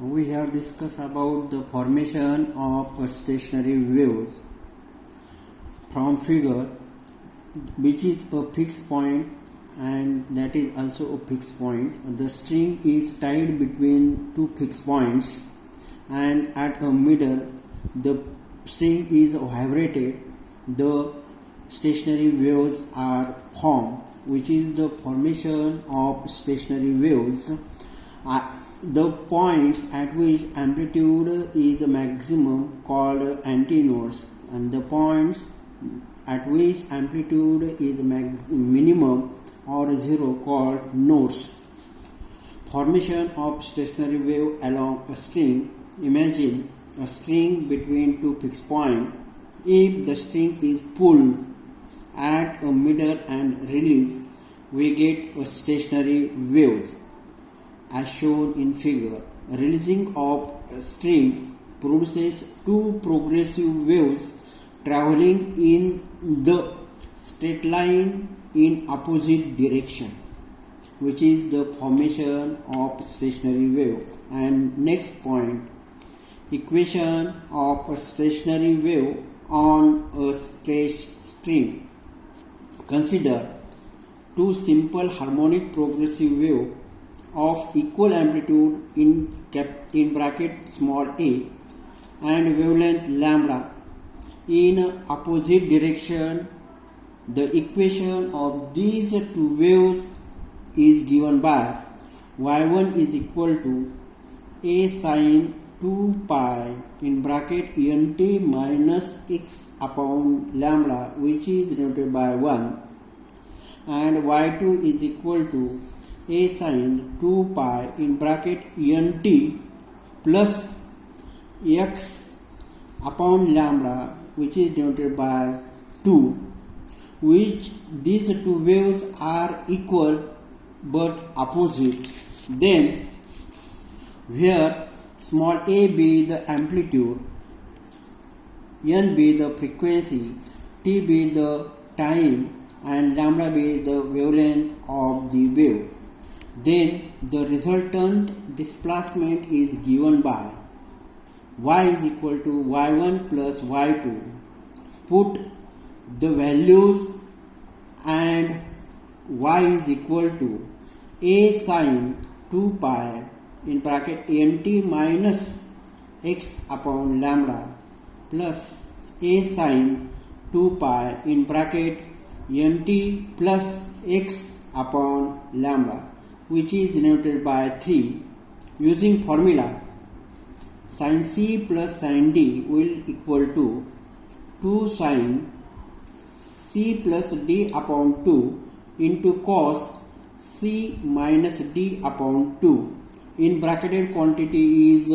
We have discussed about the formation of stationary waves from figure, which is a fixed point and that is also a fixed point. The string is tied between two fixed points and at a middle the string is vibrated. The stationary waves are formed, which is the formation of stationary waves. The points at which amplitude is maximum called antinodes, and the points at which amplitude is minimum or zero called nodes. Formation of stationary wave along a string. Imagine a string between two fixed points. If the string is pulled at a middle and released, we get a stationary wave as shown in figure. Releasing of a string produces two progressive waves traveling in the straight line in opposite direction, which is the formation of stationary wave. And next point, equation of a stationary wave on a straight string. Consider two simple harmonic progressive waves of equal amplitude in bracket small a and wavelength lambda in opposite direction. The equation of these two waves is given by y1 is equal to a sine 2 pi in bracket nt minus x upon lambda, which is denoted by 1, and y2 is equal to a sine 2 pi in bracket nt plus x upon lambda, which is denoted by 2, which these two waves are equal but opposite. Then where small a be the amplitude, n be the frequency, t be the time, and lambda be the wavelength of the wave, then the resultant displacement is given by y is equal to y1 plus y2. Put the values and y is equal to a sine 2 pi in bracket nt minus x upon lambda plus a sine 2 pi in bracket nt plus x upon lambda, which is denoted by 3. Using formula, sin c plus sin d will equal to 2 sin c plus d upon 2 into cos c minus d upon 2. In bracketed quantity is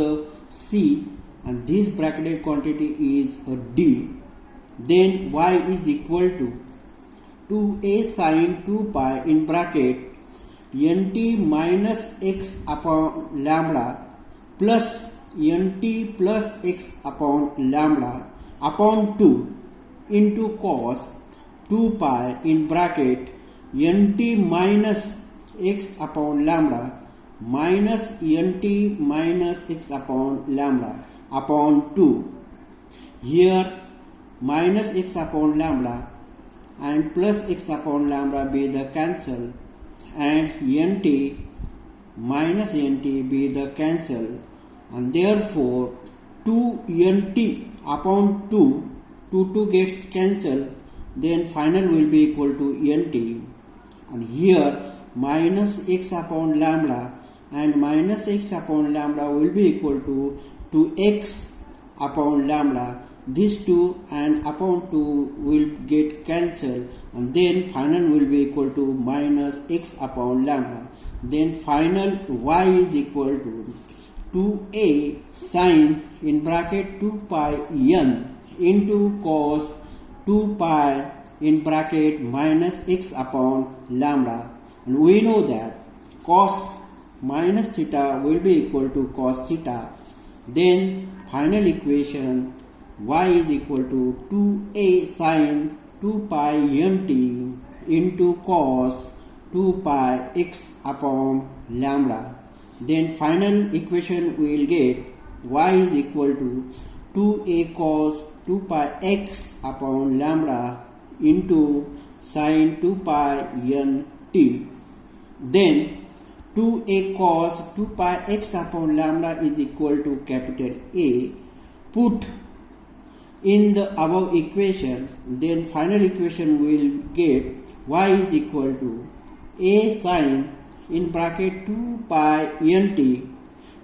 c and this bracketed quantity is d. Then y is equal to 2a sine 2 pi in bracket nt minus x upon lambda plus nt plus x upon lambda upon 2 into cos 2 pi in bracket nt minus x upon lambda minus nt minus x upon lambda upon 2. Here minus x upon lambda and plus x upon lambda be the cancel, and nt minus nt be the cancel, and therefore 2nt upon 2 gets cancelled, then final will be equal to nt, and here minus x upon lambda and minus x upon lambda will be equal to x upon lambda. These two and upon 2 will get cancelled, and then final will be equal to minus x upon lambda. Then final y is equal to 2a sine in bracket 2 pi n into cos 2 pi in bracket minus x upon lambda. And we know that cos minus theta will be equal to cos theta. Then final equation y is equal to 2a sine 2 pi nt into cos 2 pi x upon lambda. Then final equation we will get y is equal to 2a cos 2 pi x upon lambda into sin 2 pi n t. Then 2a cos 2 pi x upon lambda is equal to capital A. Put in the above equation, then final equation will get y is equal to a sin in bracket 2 pi nt.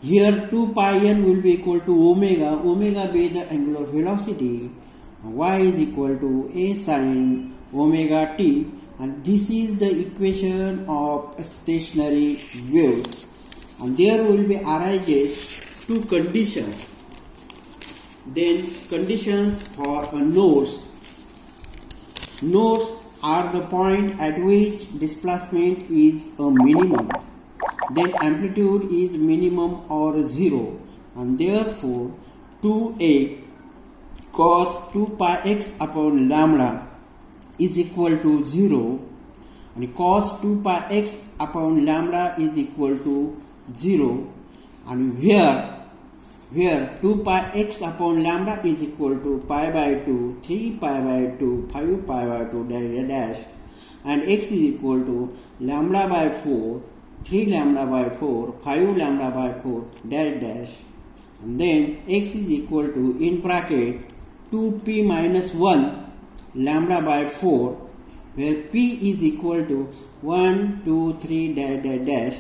Here 2 pi n will be equal to omega being the angular velocity. Y is equal to a sin omega t, and this is the equation of stationary waves. And there will be arises two conditions. Then conditions for nodes. Nodes are the point at which displacement is a minimum. Then amplitude is minimum or zero, and therefore 2a cos 2 pi x upon lambda is equal to 0, and cos 2 pi x upon lambda is equal to 0, and where 2 pi x upon lambda is equal to pi by 2, 3 pi by 2, 5 pi by 2 dash, and x is equal to lambda by 4, 3 lambda by 4, 5 lambda by 4 dash, and then x is equal to in bracket 2p minus 1 lambda by 4, where p is equal to 1, 2, 3 dash,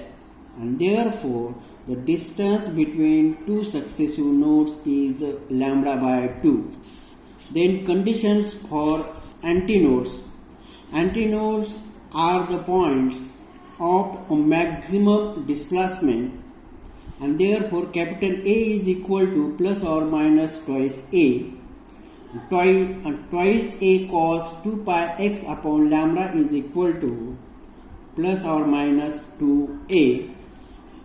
and therefore the distance between two successive nodes is lambda by 2. Then conditions for antinodes. Antinodes are the points of a maximum displacement, and therefore capital A is equal to plus or minus twice A. Twice A cos 2 pi x upon lambda is equal to plus or minus 2A,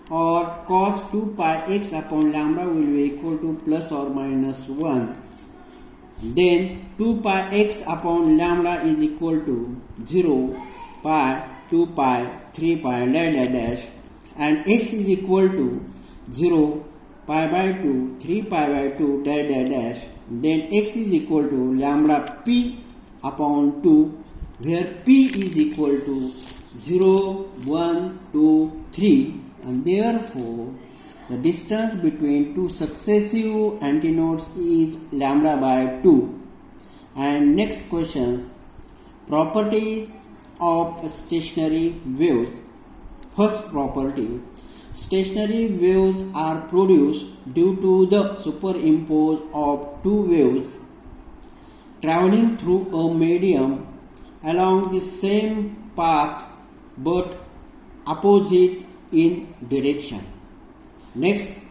or cos 2 pi x upon lambda will be equal to plus or minus 1. Then 2 pi x upon lambda is equal to 0, pi, 2 pi, 3 pi dash, and x is equal to 0, pi by 2, 3 pi by 2 dash. Then x is equal to lambda p upon 2, where p is equal to 0, 1, 2, 3, and therefore the distance between two successive antinodes is lambda by 2. And next questions, properties of stationary waves. First property, stationary waves are produced due to the superimpose of two waves traveling through a medium along the same path but opposite in direction. Next,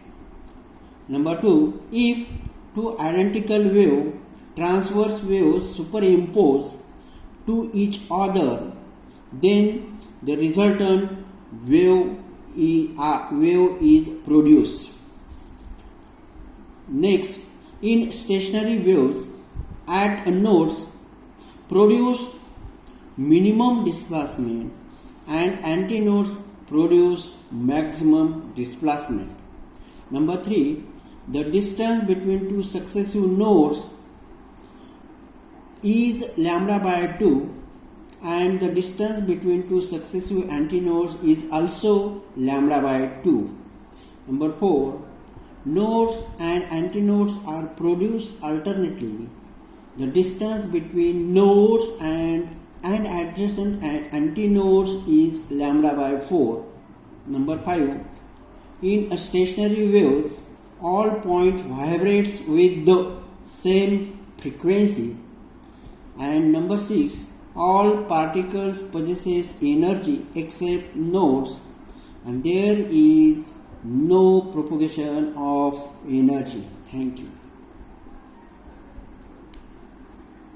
number 2, if two identical transverse waves superimpose to each other, then the resultant wave is produced. Next, in stationary waves at nodes produce minimum displacement and antinodes produce maximum displacement. Number 3, the distance between two successive nodes is lambda by 2, and the distance between two successive antinodes is also lambda by 2. Number 4, nodes and antinodes are produced alternately. The distance between nodes and adjacent antinodes is lambda by 4. Number 5, in stationary waves, all points vibrates with the same frequency. And number 6, all particles possesses energy except nodes, and there is no propagation of energy. Thank you.